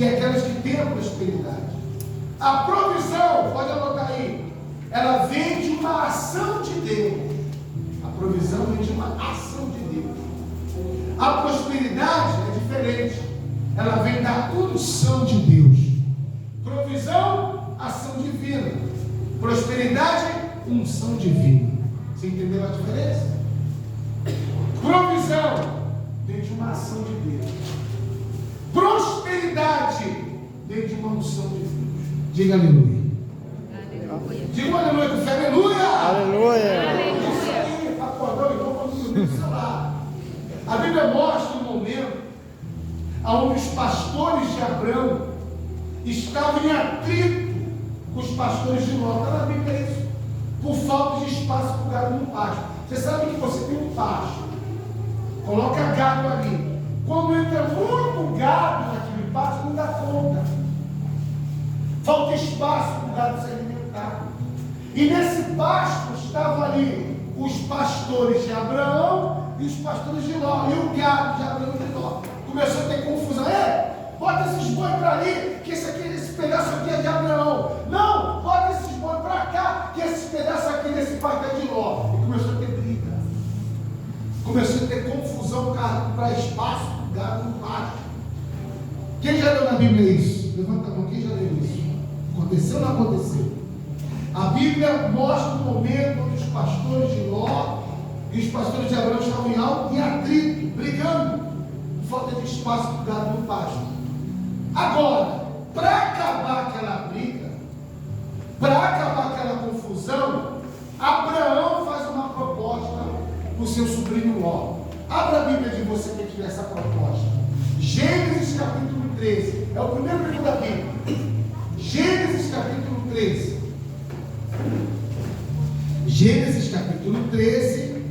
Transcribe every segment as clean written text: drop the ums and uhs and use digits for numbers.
e aquelas que têm a prosperidade. A provisão, pode anotar aí, ela vem de uma ação de Deus. A provisão vem de uma ação de Deus. A prosperidade é diferente. Ela vem da unção de Deus. Provisão, ação divina. Prosperidade, unção divina. Você entendeu a diferença? Provisão vem de uma ação de Deus. Prosperidade vem de uma unção de Deus. Diga aleluia. Aleluia. Diga aleluia com fé, aleluia. Aleluia. Isso aí, acordou, então vamos dormir no celular. A Bíblia mostra um momento onde os pastores de Abrão estavam em atrito com os pastores de Ló. Está na Bíblia isso. Por falta de espaço para o gado no pasto. Você sabe que você tem um pasto. Coloca gado ali. Quando entra muito gado naquele pasto, não dá conta. Falta espaço para o gado se alimentar. E nesse pasto estavam ali os pastores de Abraão e os pastores de Ló. E o gado de Abraão e de Ló. Começou a ter confusão. Bota esses boi para ali, que esse pedaço aqui é de Abraão. Não, bota esses boi para cá, que esse pedaço aqui desse pasto é de Ló. E começou a ter briga. Começou a ter confusão para espaço do gado no pasto. Quem já leu na Bíblia isso? Levanta a mão, quem já leu isso? Aconteceu ou não aconteceu? A Bíblia mostra um momento onde os pastores de Ló e os pastores de Abraão estavam em atrito, brigando, por falta de espaço para o gado no pasto. Agora, para acabar aquela briga, para acabar aquela confusão, Abraão faz uma proposta para o seu sobrinho Ló. Abra a Bíblia de você para tiver essa proposta. Gênesis capítulo 13. É o primeiro livro da Bíblia. Gênesis capítulo 13. Gênesis capítulo 13,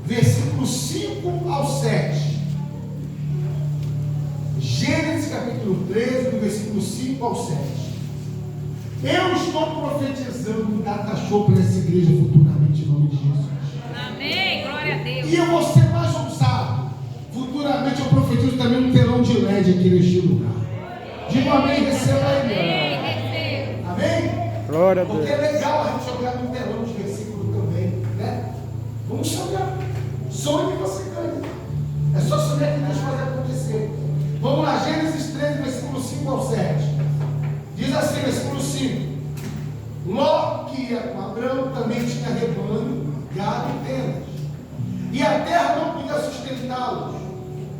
versículo 5 ao 7. Gênesis capítulo 13, do versículo 5 ao 7. Eu estou profetizando um data show para essa igreja futuramente, em nome de Jesus. Amém, glória a Deus. E eu vou ser mais ousado. Futuramente eu profetizo também um telão de LED aqui neste lugar. Diga amém, receba aí. Amém? Glória a Deus. Porque é legal a gente jogar no telão de versículo também, né? Vamos sonhar. Sonhe que você ganha. É só sonhar que Deus faz acontecer. Vamos lá, Gênesis 13, versículo 5 ao 7. Diz assim, versículo 5. Ló, que ia com Abrão, também tinha rebanho, gado e tendas. E a terra não podia sustentá-los,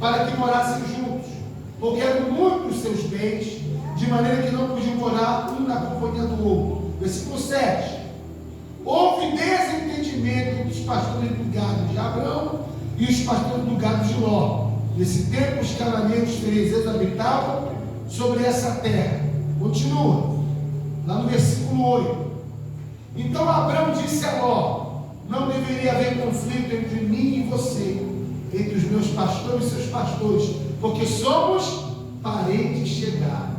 para que morassem juntos, porque eram muitos seus bens, de maneira que não podiam morar um na companhia do outro. Versículo 7. Houve desentendimento entre os pastores do gado de Abrão e os pastores do gado de Ló. Nesse tempo os cananeus ferezeus habitavam sobre essa terra. Continua, lá no versículo 8. Então Abrão disse a Ló: não deveria haver conflito entre mim e você, entre os meus pastores e seus pastores, porque somos parentes chegados.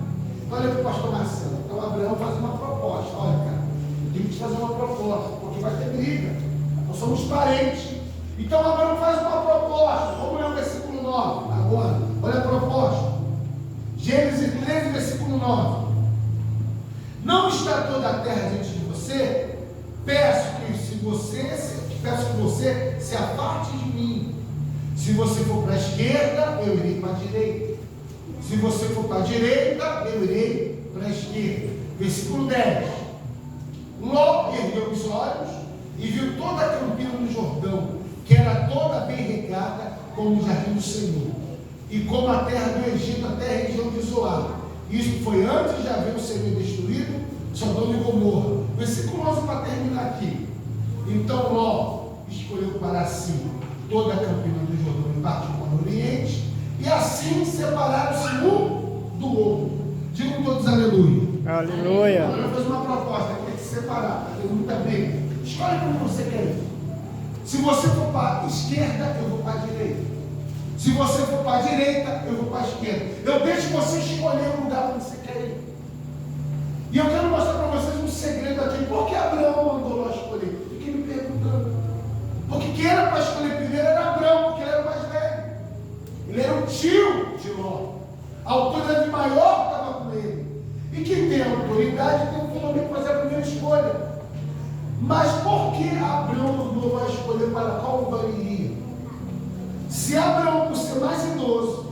Olha para o pastor Marcelo. Então Abraão faz uma proposta. Olha, cara, eu tenho que te fazer uma proposta, porque vai ter briga. Nós somos parentes. Então Abraão faz uma proposta. Vamos ler o versículo 9 agora. Olha a proposta. Gênesis 13, versículo 9. Não está toda a terra diante de você? Peço que você se aparte de mim. Se você for para a esquerda, eu irei para a direita. Se você for para a direita, eu irei para a esquerda. Versículo 10. Ló ergueu os olhos e viu toda a campina do Jordão, que era toda bem regada, como o jardim do Senhor, e como a terra do Egito até a região de Zoar. Isso foi antes de haver o Senhor destruído Sodoma e Gomorra. Versículo 11 para terminar aqui. Então Ló escolheu para si toda a campina do Jordão e partiu para o Oriente, e assim separaram-se um do outro. Digam todos aleluia. Aleluia. Agora eu fiz uma proposta, tem que se separar, tem muita briga. Escolhe como você quer ir. Se você for para a esquerda, eu vou para a direita. Se você for para a direita, eu vou para a esquerda. Eu deixo você escolher o lugar onde você quer ir. E eu quero mostrar para vocês um segredo aqui. Por que Abraão mandou Ló escolher? Fiquei me perguntando. Porque quem era para escolher primeiro era Abraão, porque ele era o mais velho. Ele era o tio de Ló. A autoridade maior estava E quem tem autoridade tem o poder de fazer a primeira escolha. Mas por que Abraão não vai escolher para qual lugar ele iria? Se Abraão, por ser mais idoso,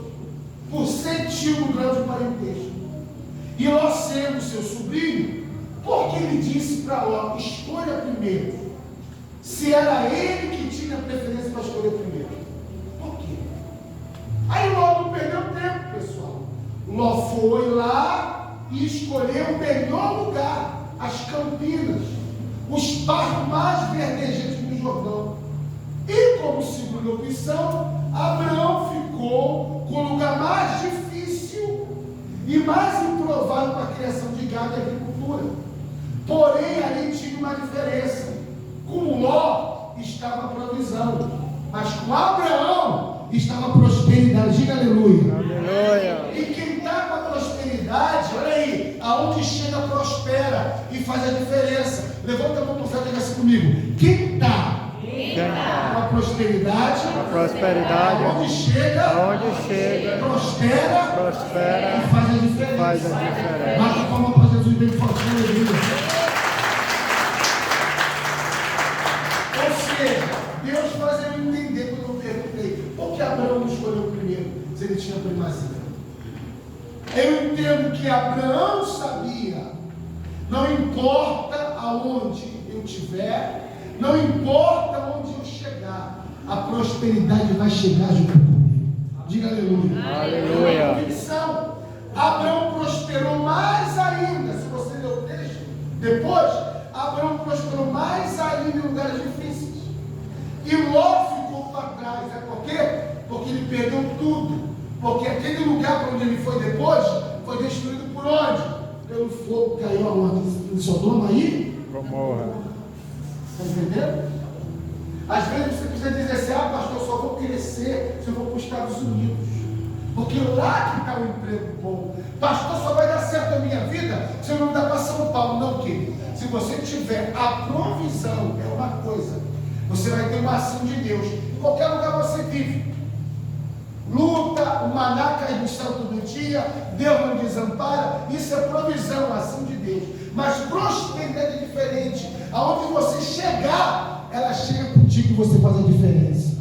por ser tio no grau de parentesco, e Ló sendo seu sobrinho, por que ele disse para Ló, escolha primeiro? Se era ele que tinha preferência para escolher primeiro. Por quê? Aí Ló não perdeu tempo, pessoal. Ló foi lá e escolheu o melhor lugar, as campinas, os pastos mais verdejantes do Jordão. E como segunda opção, Abraão ficou com o lugar mais difícil e mais improvável para a criação de gado e agricultura. Porém, ali tinha uma diferença. Com Ló estava a provisão, mas com Abraão estava a prosperidade. Diga aleluia. Aleluia. E quem está com a prosperidade, olha aí, aonde chega prospera e faz a diferença. Levanta a mão para o assim comigo. Quem está com a prosperidade, aonde chega, prospera e faz a diferença. Bate a palma para Jesus bem forte, aleluia. Ou seja, Deus faz eu entender quando eu perguntei por que Abraão não escolheu primeiro, se ele tinha primazia. Eu entendo que Abraão sabia, não importa aonde eu estiver, não importa onde eu chegar, a prosperidade vai chegar junto comigo. Diga aleluia. Aleluia. Convicção. Abraão prosperou mais ainda. Se você ler o texto, depois, Abraão prosperou mais ainda em lugares difíceis. E Ló ficou para trás. Sabe por quê? Porque ele perdeu tudo. Porque aquele lugar para onde ele foi depois, foi destruído por onde? Pelo fogo que caiu aonde? Em Sodoma aí? Gomorra. Está entendendo? Às vezes você precisa dizer assim, pastor, eu só vou crescer se eu for para os Estados Unidos. Porque lá que está o emprego bom. Pastor, só vai dar certo a minha vida se eu não mudar para São Paulo. Não, querido. Se você tiver a provisão, é uma coisa. Você vai ter uma ação de Deus. Em qualquer lugar você vive. Luta, o maná cai no céu todo dia, Deus não desampara. Isso é provisão, ação de Deus. Mas prosperidade é diferente. Aonde você chegar, ela chega contigo e você faz a diferença.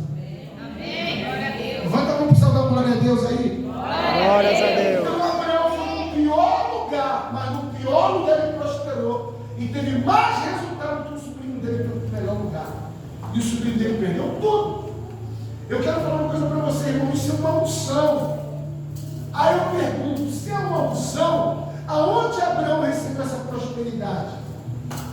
Amém. Glória a Deus. Levanta a mão para você dar glória a Deus aí. Glórias a Deus. Então Abraão foi no pior lugar, mas no pior lugar ele prosperou. E teve mais resultado que o sobrinho dele foi no melhor lugar. E o sobrinho dele perdeu tudo. Eu quero falar uma coisa para você, irmão. Isso é uma unção. Aí eu pergunto, se é uma unção, aonde Abraão recebeu essa prosperidade?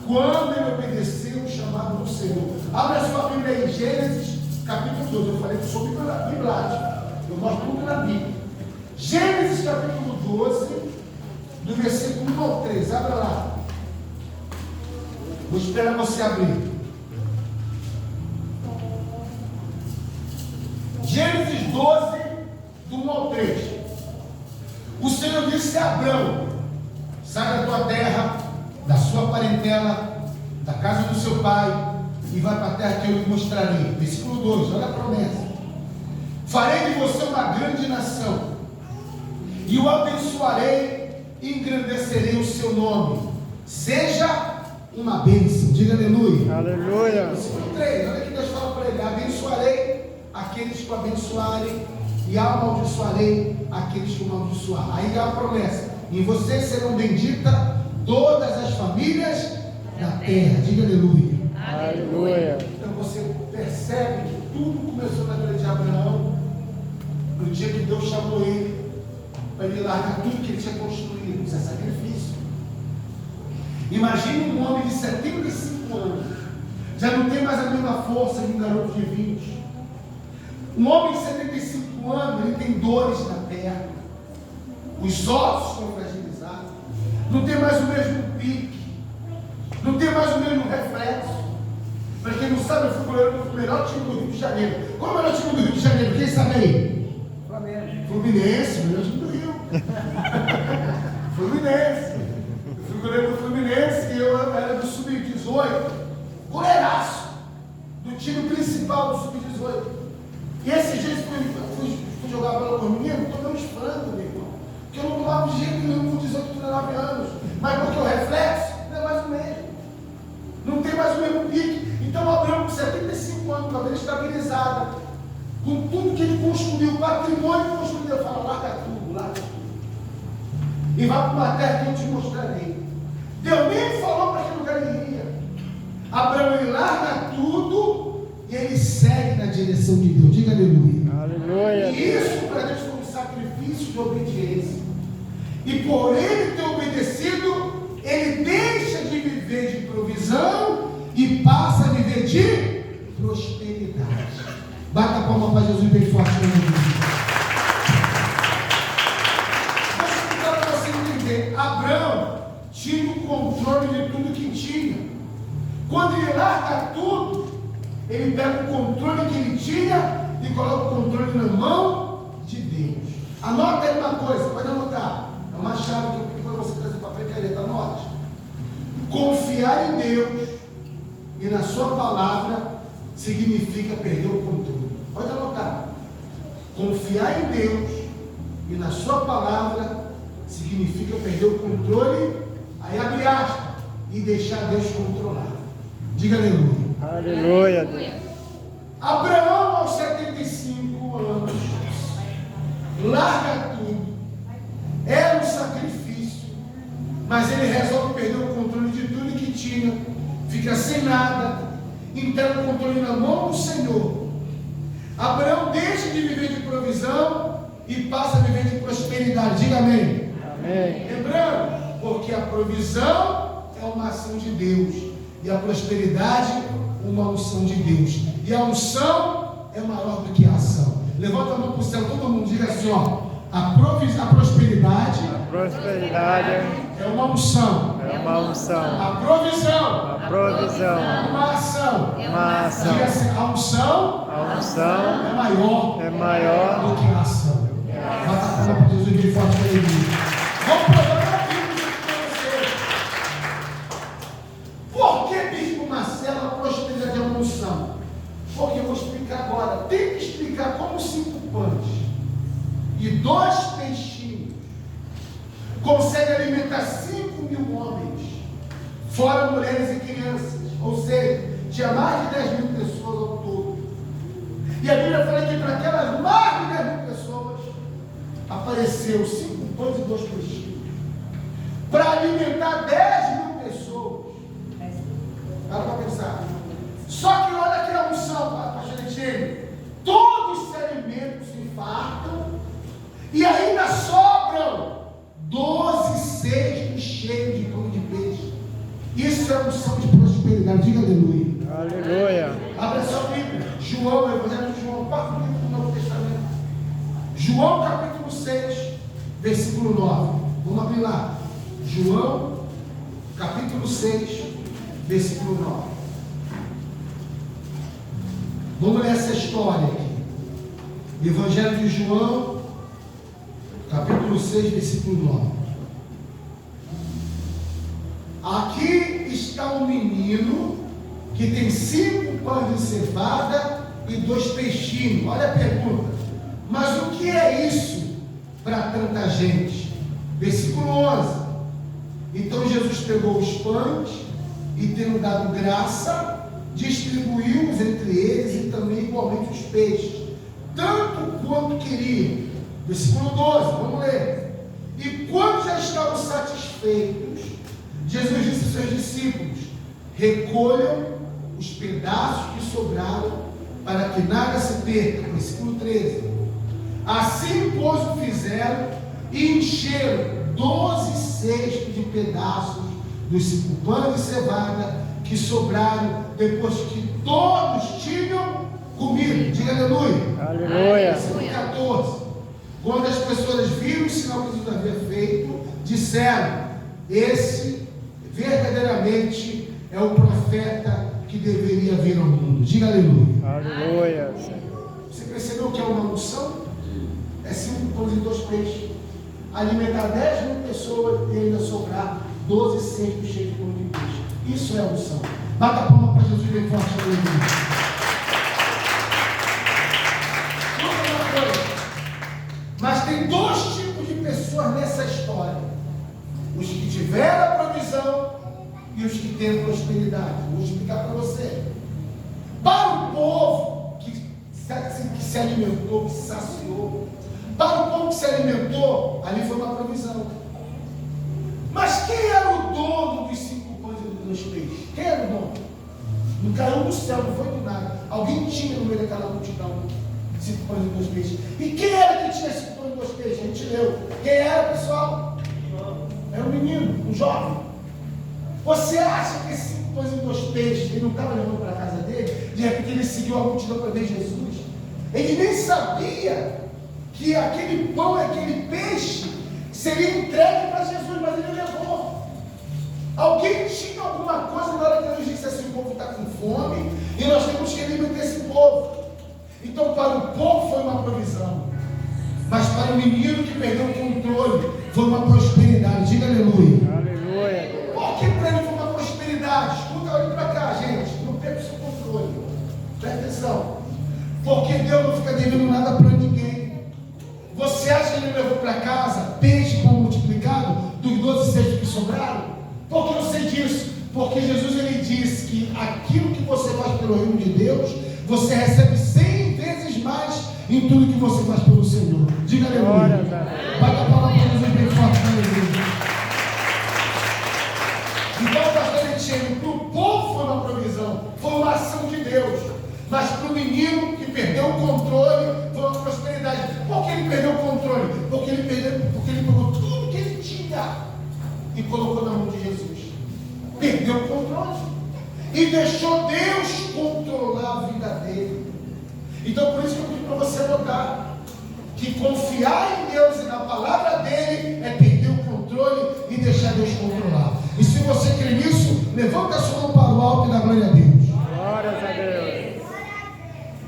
Quando ele obedeceu o chamado do Senhor. Abre a sua Bíblia aí, Gênesis capítulo 12. Eu falei sobre a Bíblia. Eu mostro tudo na Bíblia. Gênesis capítulo 12, do versículo 1 ao 3. Abra lá. Vou esperar você abrir. Gênesis 12, do 1 ao 3. O Senhor disse a Abraão: sai da tua terra, da sua parentela, da casa do seu pai, e vai para a terra que eu lhe mostrarei. Versículo 2, olha a promessa. Farei de você uma grande nação, e o abençoarei e engrandecerei o seu nome. Seja uma bênção. Diga aleluia. Aleluia. Versículo 3, olha que Deus fala para ele: abençoarei aqueles que o abençoarem, e amaldiçoarei aqueles que o amaldiçoarem. Aí dá a promessa: em vocês serão benditas todas as famílias da terra. Diga aleluia. Aleluia. Então você percebe que tudo começou na vida de Abraão, no dia que Deus chamou ele para ele largar tudo que ele tinha construído. Isso é sacrifício. Imagine um homem de 75 anos, já não tem mais a mesma força de um garoto de 20. Um homem de 75 anos, ele tem dores na perna, os ossos estão fragilizados, não tem mais o mesmo pique, não tem mais o mesmo reflexo. Para quem não sabe, eu fui goleiro do melhor time do Rio de Janeiro. Qual é o melhor time do Rio de Janeiro? Quem sabe aí? Fluminense, melhor time do Rio. Fluminense. Eu fui goleiro do Fluminense e eu era do Sub-18, goleiraço do time principal do Sub-18. E esses dias fui jogar bola com os meninos, tomei uns frangos, meu irmão. Porque eu não tomava de jeito nenhum com 18, 19 anos. construir o patrimônio construído. Eu falo, larga tudo, larga tudo. E vai para uma terra que eu te mostrarei. Deus nem falou para que lugar ele iria. Abraão, ele larga tudo e ele segue na direção de Deus. Diga aleluia. Aleluia. E isso para Deus foi um sacrifício de obediência. E por ele ter obedecido, ele deixa de viver de provisão e passa a viver de prosperidade. Bata a palma para Jesus bem forte. Vou explicar para você entender. Abraão tinha o controle de tudo que tinha. Quando ele larga tudo, ele pega o controle que ele tinha e coloca o controle na mão de Deus. Anota aí uma coisa, pode anotar. É uma chave que eu pedi para você trazer papel e caneta. Anote. Confiar em Deus e na sua palavra significa perder o controle. Pode anotar. Confiar em Deus e na sua palavra significa perder o controle, aí abre aspas, e deixar Deus controlar. Diga aleluia. Aleluia. Abraão, aos 75 anos, larga tudo. Era um sacrifício, mas ele resolve perder o controle de tudo que tinha, fica sem nada, entrega o controle na mão do Senhor. Abraão deixa de viver de provisão e passa a viver de prosperidade. Diga amém. Amém. Lembrando, porque a provisão é uma ação de Deus e a prosperidade uma unção de Deus. E a unção é maior do que a ação. Levanta a mão para o céu, todo mundo diga assim, ó. A prosperidade é uma unção. É uma unção. A provisão A provisão é uma ação. uma ação. Diga assim, a unção A unção é maior é maior do que a ação. Bata a palma para Jesus bem forte para ele. Vamos provar a Bíblia para você. Por que, Bispo Marcelo, a prosperidade é uma unção? Porque eu vou explicar agora. Tem que explicar como 5 pães e 2 peixinhos conseguem alimentar 5.000 homens, fora mulheres e crianças. Ou seja, tinha mais de 10.000 pessoas ao todo. E a Bíblia fala que para aquelas mais de 10.000 pessoas apareceu 5 pães e 2 peixinhos para alimentar 10.000 pessoas. Para pensar. Só que olha aqui a unção, pastor Etienne. Todos se alimentam, se fartam e ainda sobram 12 cestos cheios de pão de peixe. Isso é unção de prosperidade. Diga aleluia. Aleluia. Abra sua Bíblia. João, Evangelho de João, 4 livros do Novo Testamento. João capítulo 6, versículo 9. Vamos abrir lá. João capítulo 6, versículo 9. Vamos ler essa história aqui. Evangelho de João, capítulo 6, versículo 9. Aqui está um menino que tem 5 pães de cevada e 2 peixinhos. Olha a pergunta. Mas o que é isso para tanta gente? Versículo 11. Então Jesus pegou os pães e, tendo dado graça, distribuiu-os entre eles e também igualmente os peixes, tanto quanto queriam. Versículo 12, vamos ler. E quando já estavam satisfeitos, Jesus disse aos seus discípulos: recolham os pedaços que sobraram, para que nada se perca. Versículo 13. Assim, pois, o fizeram e encheram 12 cestos de pedaços dos 5 pães de cevada que sobraram, depois que todos tinham comido. Diga aleluia. Aleluia. Versículo 14. Quando as pessoas viram o sinal que Jesus havia feito, disseram: esse verdadeiramente é o profeta que deveria vir ao mundo. Diga aleluia. Aleluia. Você percebeu que é uma unção? É 5 pães e 2 peixes. Alimentar 10.000 pessoas e ainda sobrar 12 cestos cheios de pão de peixe. Isso é unção. Bata a palma para Jesus bem forte. Mas tem 2 tipos de pessoas nessa história: os que tiveram a provisão e os que têm prosperidade. Vou explicar para você. Para o povo que que se alimentou, que se saciou. Para o povo que se alimentou, ali foi uma provisão. Mas quem era o dono dos 5 pães e dos 2 peixes? Quem era o dono? Não caiu do céu, não foi do nada. Alguém tinha no meio daquela multidão 5 pães e 2 peixes. E quem era que tinha 5 pães e 2 peixes? A gente leu. Quem era, pessoal? Era um menino, um jovem. Você acha que esse 5 pães e 2 peixes, ele não estava levando para a casa dele? De repente ele seguiu a multidão para ver Jesus. Ele nem sabia que aquele pão e aquele peixe seria entregue para Jesus, mas ele levou. Alguém tinha alguma coisa na hora que Jesus disse assim: o povo está com fome e nós temos que alimentar esse povo. Então para o povo foi uma provisão, mas para o menino que perdeu o controle foi uma prosperidade. Diga aleluia. Aleluia. Por que para ele foi uma prosperidade? Escuta, olha para cá, gente. Não perca o seu controle. Presta atenção. Porque Deus não fica devendo nada para ninguém. Você acha que ele levou para casa peixe pão multiplicado dos 12 cestos que sobraram? Por que eu sei disso? Porque Jesus ele disse que aquilo que você faz pelo reino de Deus, você recebe 100 vezes mais em tudo que você faz pelo Senhor. Diga aleluia. Vai dar palavra para Jesus bem forte na igreja. Então, pastor Etienne, para o povo foi uma provisão, foi uma ação de Deus. Mas para o menino que perdeu o controle, foi uma prosperidade. Por que ele perdeu o controle? Porque ele pegou tudo que ele tinha e colocou na mão de Jesus. Perdeu o controle e deixou Deus controlar a vida dele. Então por isso que eu pedi para você anotar que confiar em Deus e na palavra dele é perder o controle e deixar Deus controlar. E se você crê nisso, levanta a sua mão para o alto e dá glória a Deus. Glórias a Deus.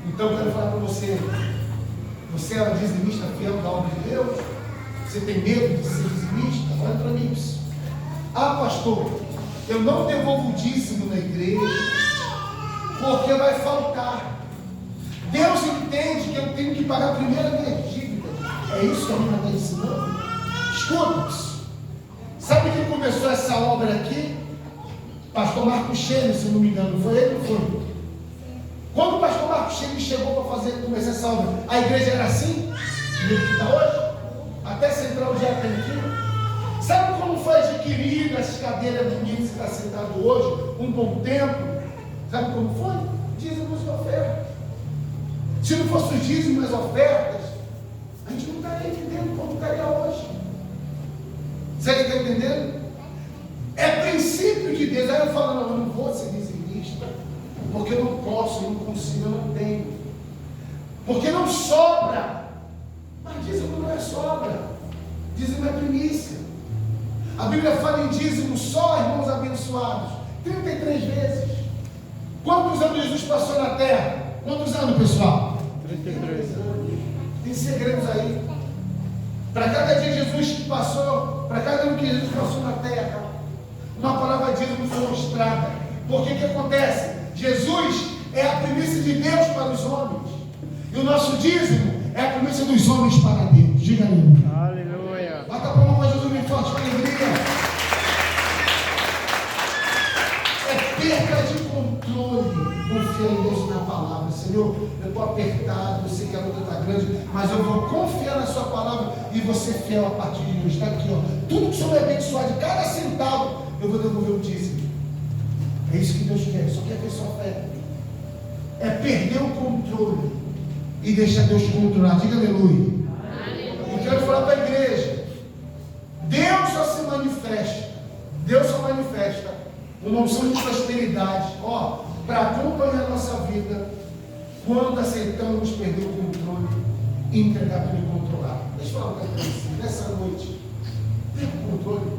Então eu quero falar para você, você é dizimista fiel da obra de Deus? Você tem medo de ser dizimista? Olha para mim. Ah, pastor, eu não devolvo o dízimo na igreja, porque vai faltar. Deus entende que eu tenho que pagar primeiro a minha dívida. É isso que a Bíblia está ensinando? Escuta, sabe quem começou essa obra aqui? Pastor Marco Cheiro, se não me engano, foi ele ou foi? Quando o pastor Marcos chegou para começar essa obra, a igreja era assim, do jeito que está hoje, até central de aqui. Sabe como foi adquirido as cadeiras bonitas que está sentado hoje, um bom tempo? Sabe como foi? Dízimos e ofertas. Se não fosse os dízimos e as ofertas, a gente não estaria entendendo como estaria hoje. Você está entendendo? É princípio de Deus. Aí eu falo, não, eu não vou ser dizimista, porque eu não posso, eu não consigo, eu não tenho. Porque não sobra. Mas dízimo não é sobra. Dízimo é primícia. A Bíblia fala em dízimo só, irmãos abençoados, 33 vezes. Quantos anos Jesus passou na terra? Quantos anos, pessoal? 33 anos. Tem segredos aí. Para cada dia Jesus que passou, para cada ano que Jesus passou na terra, uma palavra dízimo foi mostrada. Porque o que acontece? Jesus é a primícia de Deus para os homens. E o nosso dízimo é a primícia dos homens para Deus. Diga aleluia. Aleluia. Bata a palma para Jesus bem forte, com alegria. É perda de controle. Confia em Deus na palavra. Senhor, eu estou apertado, eu sei que a luta está grande, mas eu vou confiar na sua palavra e vou ser fiel a partir de hoje. Está aqui, ó. Tudo que o Senhor me abençoar de cada centavo, eu vou devolver o dízimo. É isso que Deus quer, só quer ver sua fé. É perder o controle e deixar Deus controlar. Diga aleluia. Eu quero falar para a igreja. Deus só se manifesta. Deus só manifesta uma unção de prosperidade, ó, para acompanhar a nossa vida quando aceitamos perder o controle e entregar para Ele controlar. Deixa eu falar para você, nessa noite, perca o controle.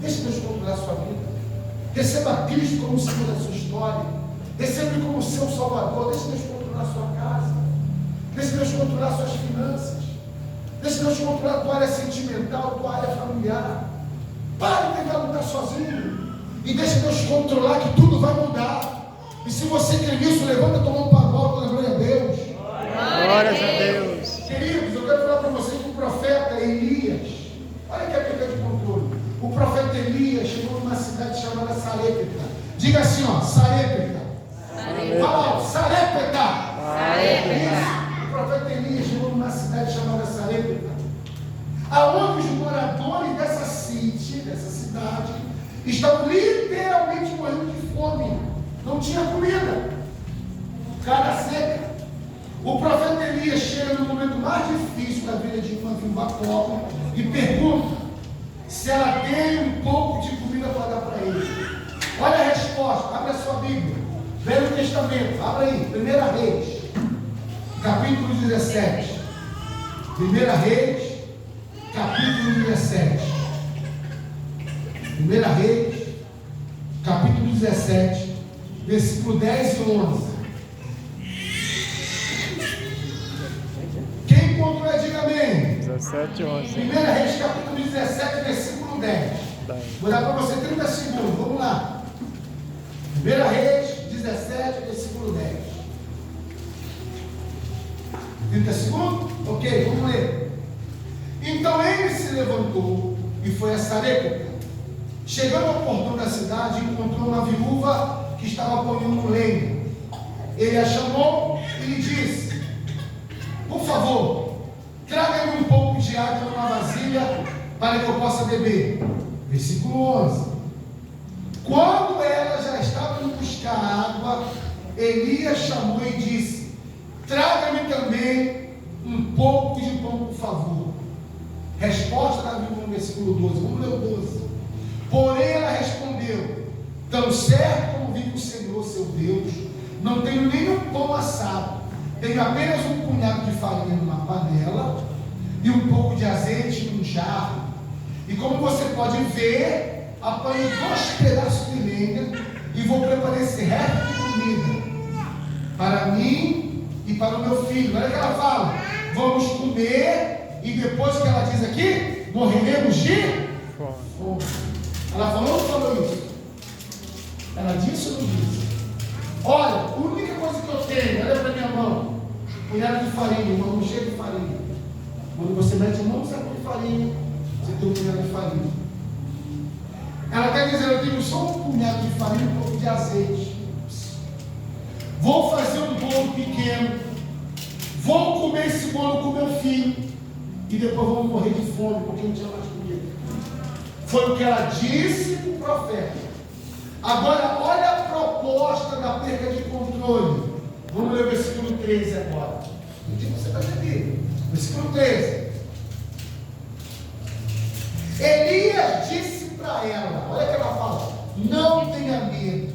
Deixa Deus controlar a sua vida. Receba Cristo como o Senhor da sua história. Receba Ele como seu Salvador. Deixa Deus controlar a sua casa. Deixa Deus controlar suas finanças. Deixa Deus controlar a tua área sentimental, a tua área familiar. Pare de tentar lutar sozinho. E deixa Deus controlar que tudo vai mudar. E se você quer isso, levanta a tua mão para a volta, glória a Deus. Glórias a Deus. Queridos, eu quero falar para vocês que o profeta Elias, olha que é perda de controle. O profeta Elias chegou numa cidade chamada Sarepta. Diga assim, ó, Sarepta. Fala, Sarepta. Sarepta. estavam literalmente morrendo de fome, não tinha comida, cara seca. O profeta Elias chega no momento mais difícil da vida de uma viúva pobre e pergunta se ela tem um pouco de comida para dar para ele. Olha a resposta, abre a sua Bíblia, Velho Testamento, abre aí, 1 Reis, capítulo 17. 1 Reis, capítulo 17. 1 Reis, capítulo 17, versículo 10 e 11. Quem encontrou, diga amém. 17 e 11. 1 Reis, capítulo 17, versículo 10. Vou dar para você 30 segundos, vamos lá. 1 Reis, 17, versículo 10. 30 segundos? Ok, vamos ler. Então ele se levantou e foi a Sarepta. Chegando ao portão da cidade, encontrou uma viúva que estava colhendo lenha. Ele a chamou e lhe disse: por favor, traga-me um pouco de água numa vasilha para que eu possa beber. Versículo 11. Quando ela já estava indo buscar água, Elias chamou e disse: traga-me também um pouco de pão, por favor. Resposta da Bíblia no versículo 12. Vamos ler o 12. Porém ela respondeu: tão certo como vive o Senhor, seu Deus, não tenho nenhum pão assado, tenho apenas um punhado de farinha numa panela e um pouco de azeite num jarro. E como você pode ver, apanhei 2 pedaços de lenha e vou preparar esse resto de comida para mim e para o meu filho. Olha o que ela fala: vamos comer e depois que ela diz aqui, morreremos de fome. Ela falou ou não falou isso? Ela disse ou não disse? Olha, a única coisa que eu tenho, olha para minha mão, punhado de farinha, uma mão cheia de farinha. Quando você mete a mão no saco de farinha, você tem um punhado de farinha. Ela está dizendo: eu tenho só um punhado de farinha e um pouco de azeite. Vou fazer um bolo pequeno, vou comer esse bolo com meu filho e depois vamos morrer de fome porque não tinha mais comida. Foi o que ela disse para o profeta. Agora, olha a proposta da perda de controle. Vamos ler o versículo 13 agora. O que você vai ler? Versículo 13. Elias disse para ela, olha o que ela fala: não tenha medo,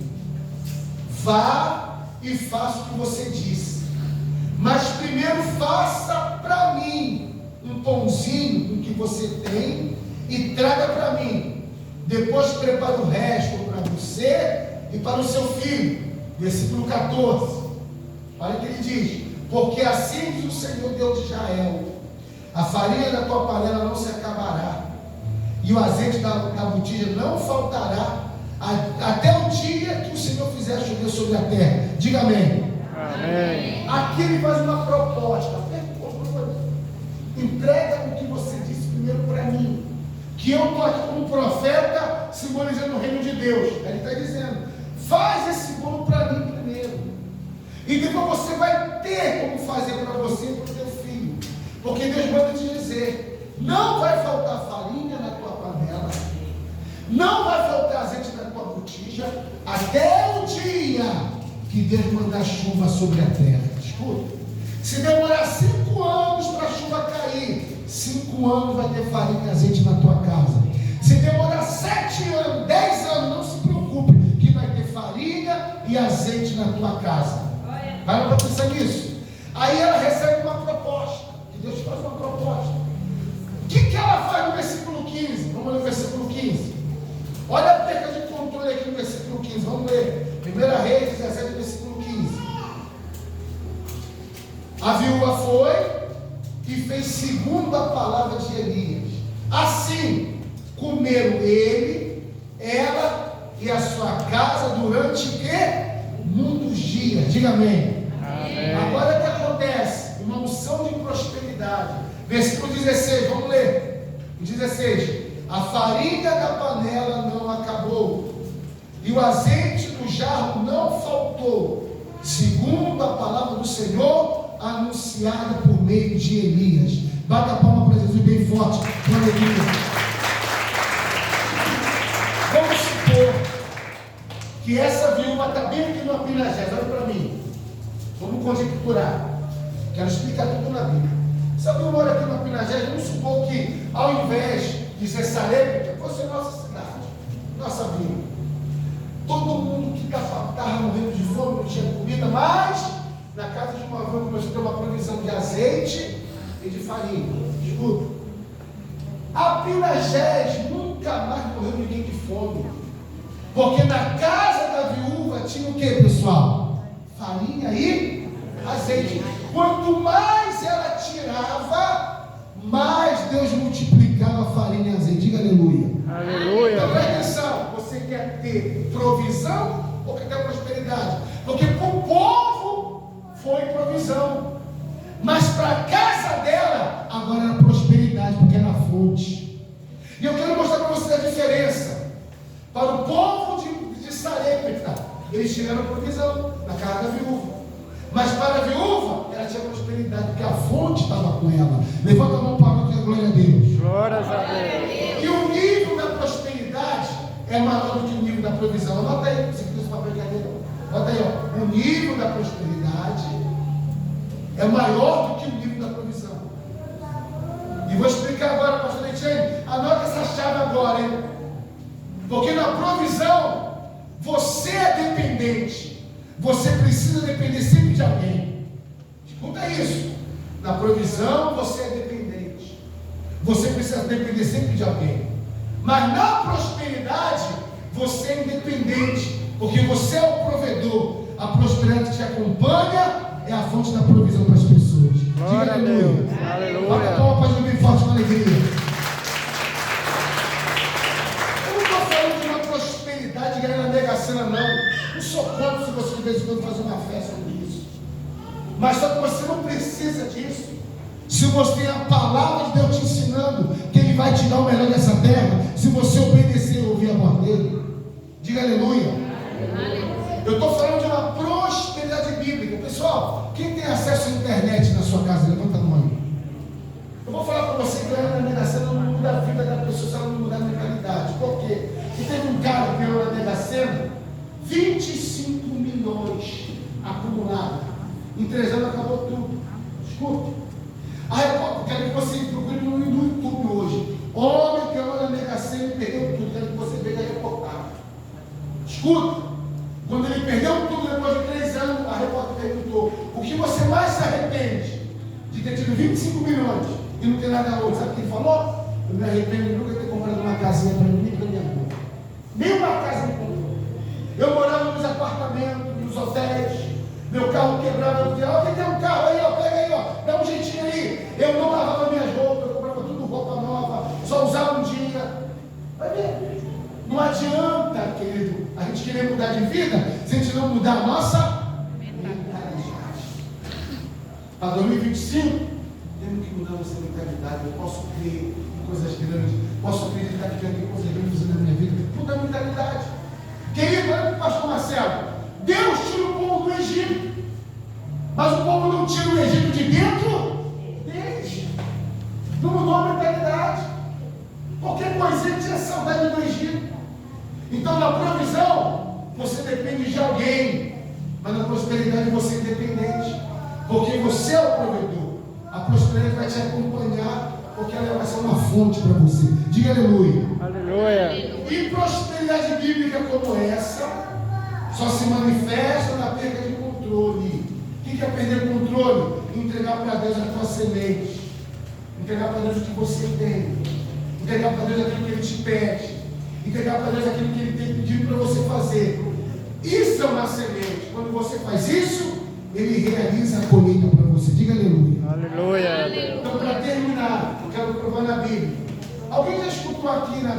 vá e faça o que você disse, mas primeiro faça para mim um pãozinho do que você tem e traga para mim. Depois prepare o resto para você e para o seu filho. Versículo 14. Olha o que ele diz: porque assim diz o Senhor Deus de Israel: a farinha da tua panela não se acabará, e o azeite da botija não faltará, até o dia que o Senhor fizer chover sobre a terra. Diga amém. Amém. Aqui ele faz uma proposta: entrega o que você disse primeiro para mim, que eu estou aqui como profeta, simbolizando o reino de Deus. Ele está dizendo: faz esse bolo para mim primeiro, e depois você vai ter como fazer para você e para o teu filho, porque Deus manda te dizer: não vai faltar farinha na tua panela, não vai faltar azeite na tua botija, até o dia que Deus mandar chuva sobre a terra. Escuta, se demorar 5 anos para a chuva cair, 5 anos vai ter farinha e azeite na tua casa. Se demorar 7 anos, 10 anos, não se preocupe, que vai ter farinha e azeite na tua casa. Vai para pensar nisso. Aí ela recebe uma proposta, que Deus faz uma proposta. O que ela faz no versículo 15? Vamos ler o versículo 15. Olha a perca de controle aqui no versículo 15. Vamos ler 1 Reis 17, versículo 15. A viúva foi e fez segundo a palavra de Elias. Assim comeram ele, ela e a sua casa durante muitos dias. Diga amém. Amém. Agora o que acontece? Uma unção de prosperidade. Versículo 16, vamos ler. 16: a farinha da panela não acabou, e o azeite do jarro não faltou, segundo a palavra do Senhor anunciada por meio de Elias. Bata a palma para Jesus bem forte. Aleluia. Vamos que essa viúva está bem aqui no Apinagés, olha para mim. Vamos conjecturar. Quero explicar tudo na Bíblia. Essa viúva mora aqui no Apinagés, vamos supor que ao invés de ser Sarepta, fosse nossa cidade, nossa vila. Todo mundo que estava morrendo de fome, não tinha comida, mas na casa de uma viúva nós temos uma provisão de azeite e de farinha. Escuta. Apinagés nunca mais morreu ninguém de fome. Porque na casa da viúva tinha o que, pessoal? Farinha e azeite. Quanto mais ela tirava, mais Deus multiplicava a farinha e azeite. Diga aleluia. Aleluia. Então presta atenção. Você quer ter provisão ou quer ter prosperidade? Porque para o povo foi provisão. Mas para a casa dela, agora era prosperidade, porque era a fonte. E eu quero mostrar para você a diferença. Para o povo de Sarepta, eles tiveram provisão na casa da viúva. Mas para a viúva, ela tinha prosperidade, porque a fonte estava com ela. Levanta a mão para o que é glória a Deus. Glórias a Deus. E o nível da prosperidade é maior do que o nível da provisão. Anota aí, você que esse papel de cadeira. Anota aí, ó. O nível da prosperidade é maior do que o nível da provisão. E vou explicar agora, pastor Etienne. Anota essa chave agora, hein? Porque na provisão, você é dependente. Você precisa depender sempre de alguém. Escuta isso. Na provisão, você é dependente. Você precisa depender sempre de alguém. Mas na prosperidade, você é independente. Porque você é o provedor. A prosperidade que te acompanha é a fonte da provisão para as pessoas. Glória a Deus. Aleluia. Bota a palma para bem forte com alegria. De ganhar na Mega Sena, não sou contra se você de vez em quando fazer uma festa sobre isso, mas só que você não precisa disso. Se você tem a palavra de Deus te ensinando que Ele vai te dar o melhor dessa terra, se você obedecer e ouvir a voz dele, diga aleluia. Eu estou falando de uma prosperidade bíblica. Pessoal, quem tem acesso à internet na sua casa, levanta a mão aí. Eu vou falar para você que ganhar na Mega Sena não muda a vida da pessoa se ela não mudar a mentalidade. Por quê? E teve um cara que ganhou na Mega Sena 25 milhões acumulados. Em 3 anos acabou tudo. Escuta. Quero que você procure no YouTube hoje. Homem que ganhou na Mega Sena e perdeu tudo. Quero que você veja a reportagem. Escuta. Quando ele perdeu tudo depois de 3 anos, a repórter perguntou: o que você mais se arrepende de ter tido 25 milhões e não ter nada outro? Sabe o que ele falou? Eu me arrependo de nunca ter comprado uma casinha para mim e para minha mãe. Nenhuma casa me comprou. Eu morava nos apartamentos, nos hotéis. Meu carro quebrava. Eu dizia: ó, quem tem um carro aí, ó, pega aí, ó, dá um jeitinho aí. Eu não lavava minhas roupas, eu comprava tudo roupa nova, só usava um dia. Vai ver. Não adianta, querido, a gente querer mudar de vida se a gente não mudar a nossa mentalidade. Para 2025, temos que mudar a nossa mentalidade. Eu posso crer em coisas grandes, posso acreditar que tem coisas grandes na minha vida. Muda a mentalidade. Querido, olha para o pastor Marcelo. Deus tira o povo do Egito, mas o povo não tira o Egito de dentro deles. Não mudou a mentalidade. Qualquer coisinha tinha saudade do Egito. Então na provisão você depende de alguém, mas na prosperidade você é independente, porque você é o provedor. A prosperidade vai te acompanhar, porque ela vai ser uma fonte para você. Diga aleluia. Aleluia. E prosperidade bíblica como essa só se manifesta na perda de controle. O que é perder o controle? Entregar para Deus a tua semente, entregar para Deus o que você tem, entregar para Deus aquilo que Ele te pede, entregar para Deus aquilo que Ele tem pedido para você fazer. Isso é uma semente. Quando você faz isso, Ele realiza a colheita para você. Diga aleluia. Aleluia. Então, para terminar, eu quero provar na Bíblia. Alguém já escutou aqui na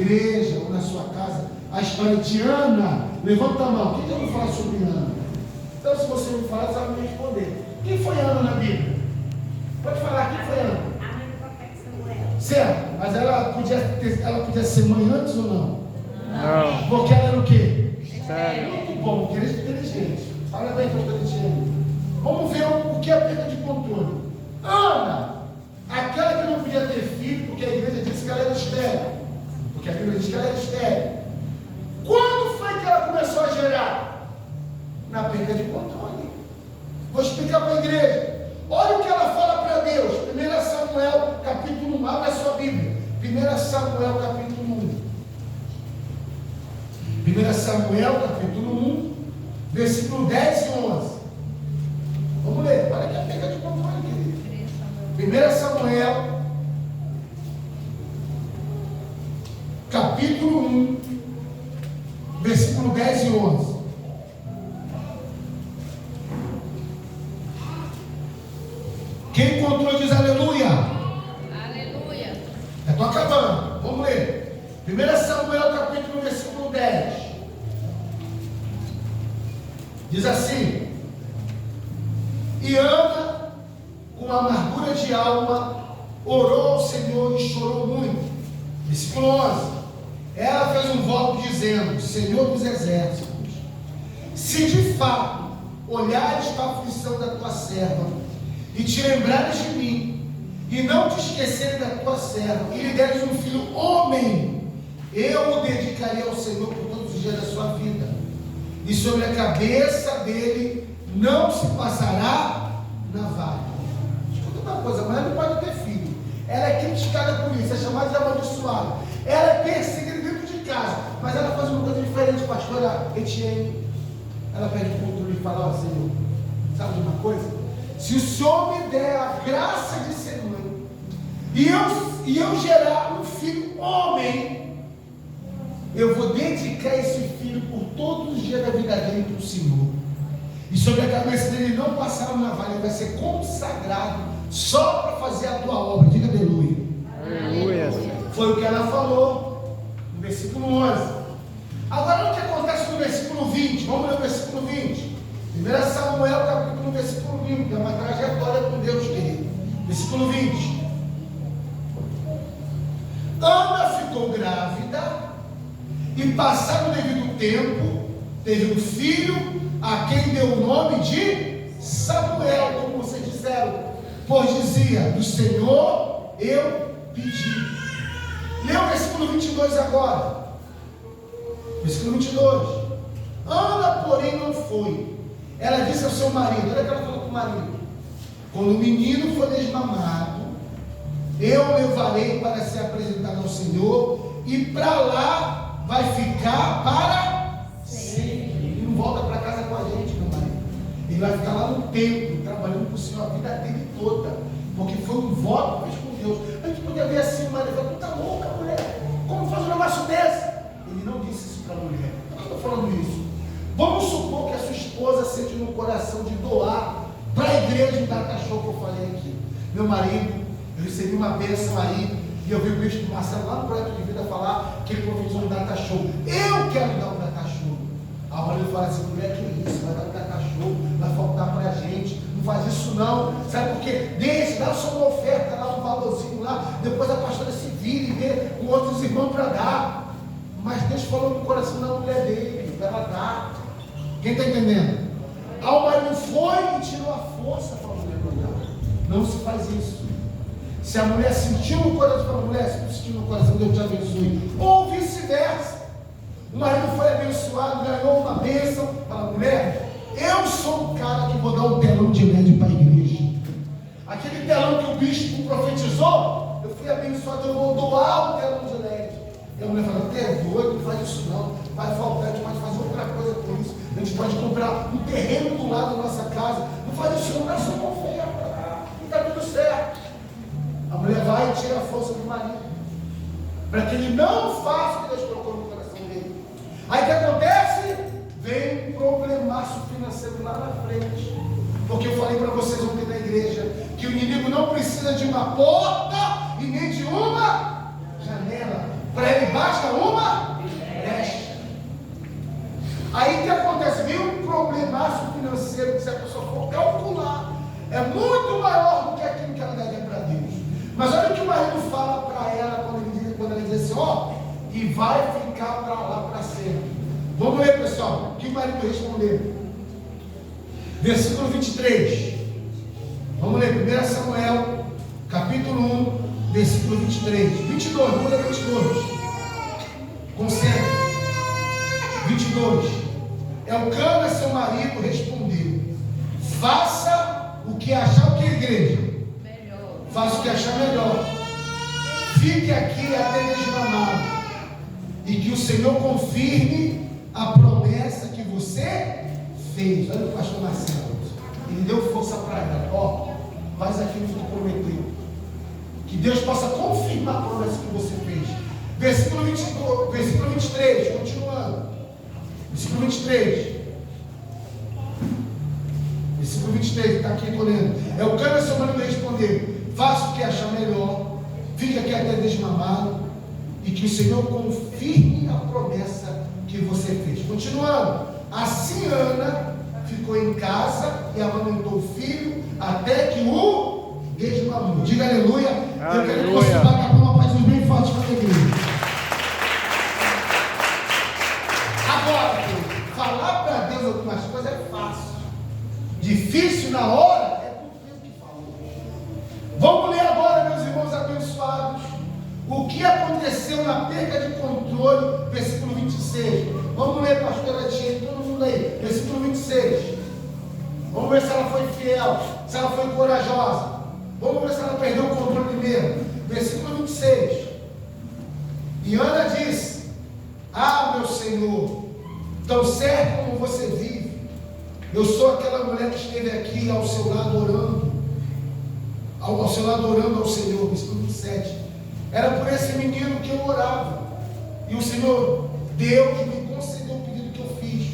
igreja ou na sua casa a história de Ana? Levanta a mão. Quem já ouviu falar sobre Ana? Então, se você ouviu falar, sabe me responder. Quem foi Ana na Bíblia? Pode falar, quem foi Ana? A mãe do profeta Samuel. Certo, mas ela podia ser mãe antes ou não? Não. Porque ela era o quê? Sério. Muito bom, porque ela é inteligente. Fala bem, pastor Etienne. Vamos ver o que é perda de controle. Ana, aquela que não podia ter filho, porque a igreja disse que ela era estéril. Porque a Bíblia diz que ela era estéril. Quando foi que ela começou Samuel, capítulo 1. 1 Samuel, capítulo 1, versículo 10 e 11. Vamos ler. Olha aqui, pega de controle, querido. 1 Samuel, capítulo 1, versículo 10 e 11. Quem encontrou diz aleluia. Aleluia. Já estou acabando. Vamos ler. 1 Samuel, capítulo 1, versículo 10. Diz assim: e Ana, com amargura de alma, orou ao Senhor e chorou muito. Versículo 11. Ela fez um voto dizendo: Senhor dos exércitos, se de fato olhares para a aflição da tua serva e te lembrares de mim, e não te esqueceres da tua serva, e lhe deres um filho homem, eu o dedicarei ao Senhor por todos os dias da sua vida, e sobre a cabeça dele não se passará navalha. Escuta uma coisa, a mulher não pode ter filho, ela é criticada por isso, é chamada de amaldiçoada, ela é perseguida dentro de casa, mas ela faz uma coisa diferente, pastora Etienne. Ela pede o controle e fala: ó, Senhor, sabe de uma coisa? Se o Senhor me der a graça de ser mãe, e eu gerar um filho homem, eu vou dedicar esse filho por todos os dias da vida dele para o Senhor. E sobre a cabeça dele não passará uma navalha, ele vai ser consagrado só para fazer a tua obra. Diga aleluia. Aleluia. Foi o que ela falou no versículo 11. Agora o que acontece no versículo 20? Vamos ler o versículo 20. 1 Samuel, capítulo 1, versículo 20. É uma trajetória com Deus, querido. Versículo 20. Ana ficou grávida e, passado o devido tempo, teve um filho a quem deu o nome de Samuel, como vocês disseram, pois dizia: do Senhor eu pedi. Lê o versículo 22 agora. Versículo 22. Ana, porém, não foi. Ela disse ao seu marido, olha o que ela falou para o marido: quando o menino for desmamado, eu o levarei para ser apresentado ao Senhor, e para lá vai ficar para sempre. Ele não volta para casa com a gente, meu marido. Ele vai ficar lá no templo, trabalhando com o Senhor a vida dele toda, porque foi um voto que fez com Deus. A gente podia ver assim, o marido falou: tu tá louca, mulher? Como faz um negócio desse? Ele não disse isso para a mulher. Por que eu estou falando isso? Vamos supor que a sua esposa sente no coração de doar para a igreja um data show que eu falei aqui. Meu marido, eu recebi uma bênção aí, e eu vi o bispo Marcelo lá no Projeto de Vida falar que ele profetizou um data show. Eu quero dar um data show. A mulher fala assim: mulher, que isso? Vai dar um data show, vai faltar para a gente. Não faz isso não. Sabe por quê? Deixa, dá só uma oferta lá, um valorzinho lá, depois a pastora se vira e vê com outros irmãos para dar. Mas Deus falou no coração da mulher dele, para ela dar. Quem está entendendo? O marido foi e tirou a força para a mulher mandar. Não se faz isso. Se a mulher sentiu no coração para a mulher, se não sentiu no coração, Deus te abençoe. Ou vice-versa. O marido foi abençoado, ganhou uma bênção. Fala: mulher, eu sou o cara que vou dar um telão de LED para a igreja. Aquele telão que o bispo profetizou, eu fui abençoado, eu vou doar o telão de LED. E a mulher fala: você é doido, não faz isso não. Vai faltar, a gente pode fazer outra coisa com isso. A gente pode comprar um terreno do lado da nossa casa. Não faz isso não, dá só uma oferta. E está tudo certo. A mulher vai e tira a força do marido, para que ele não faça o que Deus colocou no coração dele. Aí o que acontece? Vem um problemaço financeiro lá na frente. Porque eu falei para vocês ontem na igreja que o inimigo não precisa de uma porta e nem de uma janela. Para ele basta uma brecha. Aí o que acontece? Vem um problemaço financeiro que, se a pessoa for calcular, é muito maior do que aquilo que ela deve para Deus. Mas olha o que o marido fala para ela quando ela diz assim: ó, e vai ficar para lá para sempre. Vamos ler, pessoal, o que o marido respondeu. Versículo 23. Vamos ler 1 Samuel, capítulo 1, versículo 23. 22, vamos ler 22. Concentra. 22. Elcana, seu marido, respondeu: faça o que achar, o que, igreja? Melhor. Faça o que achar melhor. fique aqui até desmamado, e que o Senhor confirme a promessa que você fez. Olha o pastor Marcelo, ele deu força para ela. Ó, faz aquilo que tu prometeu. Que Deus possa confirmar a promessa que você fez. Versículo 23, continuando. Versículo 23. Versículo 23, está aqui, estou lendo. Elcana, seu marido, respondeu: faça o que achar melhor, fique aqui até desmamado, e que o Senhor confirme a promessa que você fez. Continuando. Assim Ana ficou em casa e amamentou o filho até que o desmamou. Diga aleluia. Eu quero que você bata a palma para Jesus bem forte para a igreja. Agora, falar para Deus algumas coisas é fácil. Difícil na hora é porque o que falou. Vamos ler agora, meus irmãos abençoados, o que aconteceu na perda de controle, versículo 26. Vamos ler, pastora Tia, todo mundo aí, versículo 26. Vamos ver se ela foi fiel, se ela foi corajosa. Vamos ver se ela perdeu o controle mesmo. Versículo 26. E Ana disse: ah, meu Senhor, tão certo como você vive, eu sou aquela mulher que esteve aqui ao seu lado orando, ao seu lado orando ao Senhor. Versículo 27. Era por esse menino que eu orava, e o Senhor Deus me concedeu o pedido que eu fiz.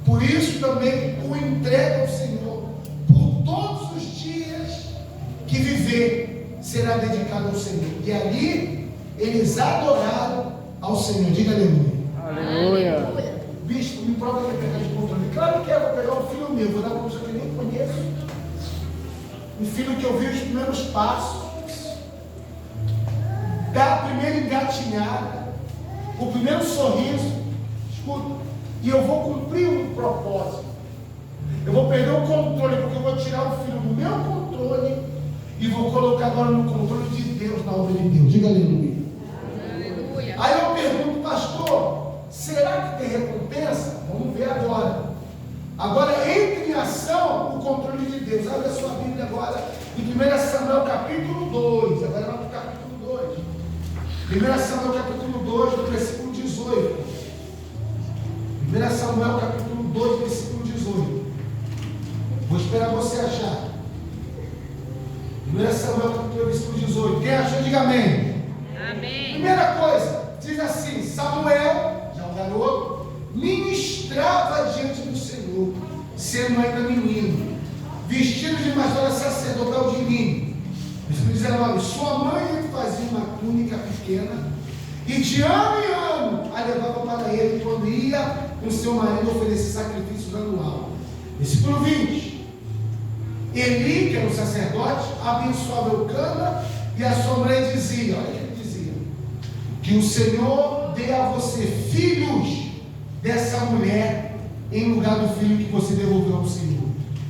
Por isso também o entrego ao Senhor. Por todos os dias que viver, será dedicado ao Senhor. E ali eles adoraram ao Senhor. Diga aleluia. Aleluia. Bispo, me prova que é pegar de controle. Claro que é, vou pegar um filho meu, vou dar para uma pessoa que eu nem conheço. Um filho que eu vi os primeiros passos, da primeira engatinhada, o primeiro sorriso. Escuta, e eu vou cumprir um propósito. Eu vou perder o controle, porque eu vou tirar o filho do meu controle e vou colocar agora no controle de Deus, na obra de Deus. Diga aleluia. Aleluia. Aí eu pergunto, pastor, será que tem recompensa? Vamos ver agora. Agora entre em ação o controle de Deus. Abre a sua Bíblia agora em 1 Samuel capítulo 2. Agora vamos para o capítulo 2. 1 Samuel capítulo 2, no versículo 18. 1 Samuel capítulo 2, versículo 18. Vou esperar você achar. 1 Samuel capítulo 2, versículo 18. Quem achou, diga amém. Amém. Primeira coisa, diz assim: Samuel, já um garoto, ministrava diante do Senhor, sendo ainda menino, vestido de mastora sacerdotal de linho. Versículo 19: sua mãe lhe fazia uma túnica pequena, e de ano em ano a levava para ele quando ia com seu marido oferecer sacrifícios anual. Versículo 20: Eli, que era o sacerdote, abençoava Elcana, e a sua mãe dizia, olha o que ele dizia: que o Senhor dê a você filhos dessa mulher, em lugar do filho que você devolveu ao Senhor.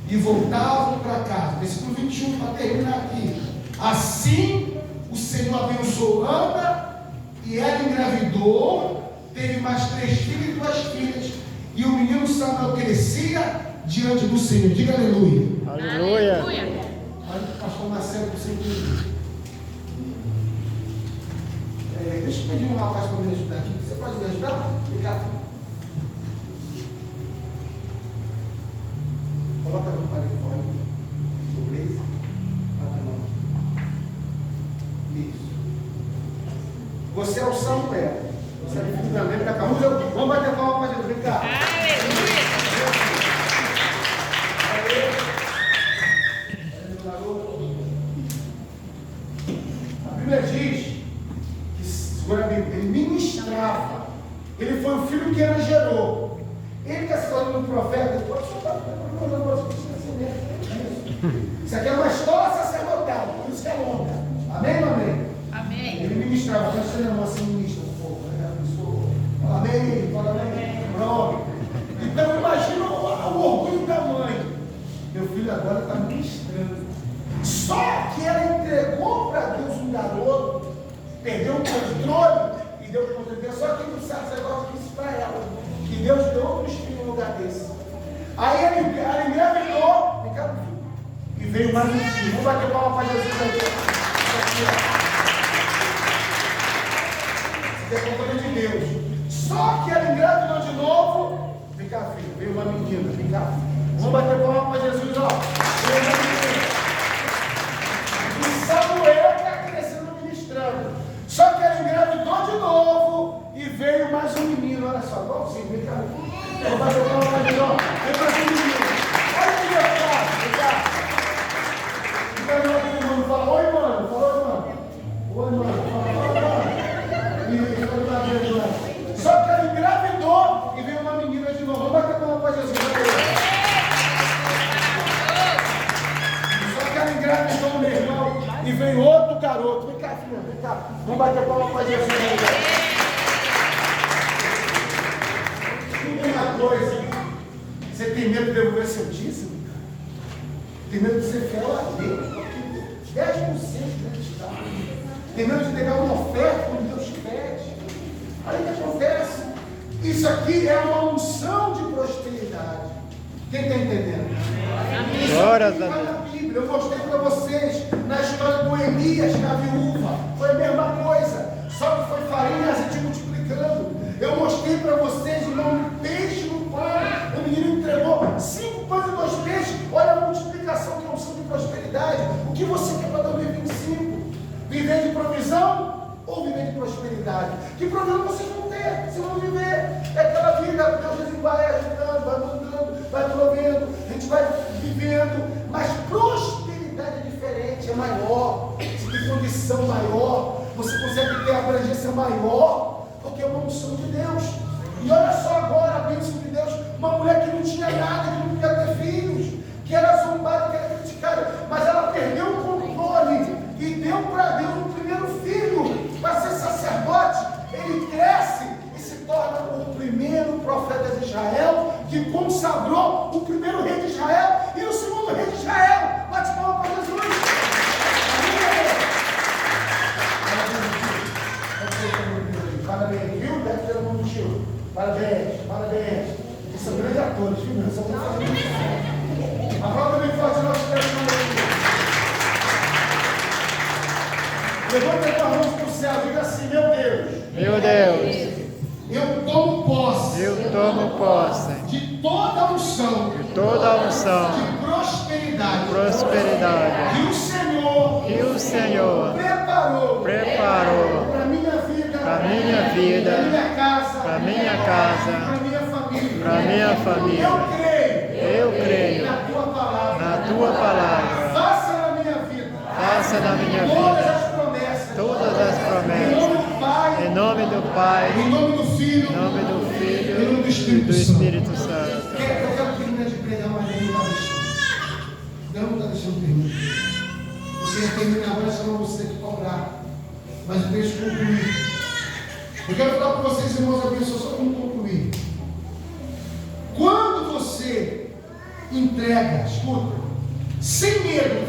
E voltavam para casa. Versículo 21, para terminar aqui. Assim o Senhor abençoou Ana, e ela engravidou, teve mais 3 filhos e 2 filhas, e o menino Samuel crescia diante do Senhor. Diga aleluia. Aleluia. Olha o pastor Marcelo, que sempre. Deixa eu pedir um rapaz para me ajudar aqui. Você pode me ajudar? Obrigado. Coloca no telefone. Beleza? Bota a mão. Isso. Você é o Samuel. Você é o filho da mãe da cá. Vamos bater palma para Jesus. Vem cá. Aleluia. A Bíblia diz que, segura a Bíblia, ele ministrava. Ele foi o filho que ela gerou. Ele está se falando do profeta. Isso aqui é uma escola sacerdotal, por isso que é longa. Amém ou amém? Amém. Ele ministrava, mas você não assim ministra um pouco. Fala amém, fala amém. Pronto. Então imagina o orgulho da mãe. Meu filho agora está ministrando. Só que ela entregou para Deus um garoto, perdeu o controle e deu para outra Deus. Só que o sacerdote disse para ela que Deus deu outro espírito no lugar desse. Aí ela engravidou, e veio mais um filho. Vamos bater palma para Jesus aqui. que é controle de Deus. Só que ela engravidou de novo. Vem cá, filho, veio uma menina, vem cá. Vamos bater palma para Jesus, ó. Veio uma menina. E Samuel está crescendo ministrando. Só que ela engravidou de novo e veio mais um menino. Olha só, igualzinho, vem cá. Vamos bater palma para Jesus, ó. Vem mais um menino. Olha que engraçado, vem cá. Fala, oi, mano. Fala, oi, mano. Oi, mano. Só que ela engravidou e veio uma menina de novo. Vamos bater palma para Jesus. Só que ela engravidou, meu irmão, e veio outro garoto. Vem cá, filha, vem cá. Vamos bater palma para Jesus. Uma coisa, você tem medo de devolver seu dízimo? Tem medo de ser fiel a Deus? 10% de dar. Tem medo de pegar uma oferta quando Deus te pede. Aí o que acontece? Isso aqui é uma unção de prosperidade. Quem está entendendo? Glória a Isso aqui Deus. está na Bíblia. Eu mostrei para vocês na história do Elias, da viúva. Foi a mesma coisa. Só que foi farinha e azeite multiplicando. Eu mostrei para vocês, irmão, um peixe no pão. O menino entregou 5 pães e 2 peixes. Olha a multiplicação que é unção de prosperidade. O que você quer para 2025? Viver de provisão ou viver de prosperidade? Que provisão vocês vão ter se vão viver? É aquela vida, Deus vai ajudando, vai mandando, vai provendo, a gente vai vivendo, mas prosperidade é diferente, é maior, você tem condição maior, você consegue ter a abrangência maior, porque é uma unção de Deus. E olha só agora a bênção de Deus, uma mulher que não tinha nada, que não podia ter filhos, que era zombada, que era criticada, mas ela perdeu o controle e deu para Deus o primeiro filho para ser sacerdote. Ele cresce e se torna o primeiro profeta de Israel, que consagrou o primeiro rei de Israel e o segundo rei de Israel. Bate palma para Jesus. Parabéns, viu? Deve ter um nome do tio. Parabéns, parabéns. Eles são grandes atores, viu? Eles são muito. Aplauda bem forte nós temos. Levanta as mãos para o céu, diga assim: meu Deus. Meu Deus. Eu tomo posse. Eu tomo posse De toda a unção. de toda a unção De prosperidade. prosperidade Que o Senhor preparou para a minha vida. para minha vida, Para minha casa. Para minha família. Eu creio na tua palavra. na tua palavra. Faça na minha vida. Faça na minha Todas vida as promessas. todas as Em promessas. nome do Pai. Em nome do Pai, Em nome do Filho. em nome do Em Filho nome do e Espírito do Santo. Espírito Santo. Eu quero terminar de pregar, mas ele não está deixando. Deus não está deixando terminar. Você ia terminar agora, senão você tem que cobrar. Mas eu deixo concluir. Eu quero falar para vocês, irmãos, abençoados, só como concluir. Quando você entrega, escuta, sem medo,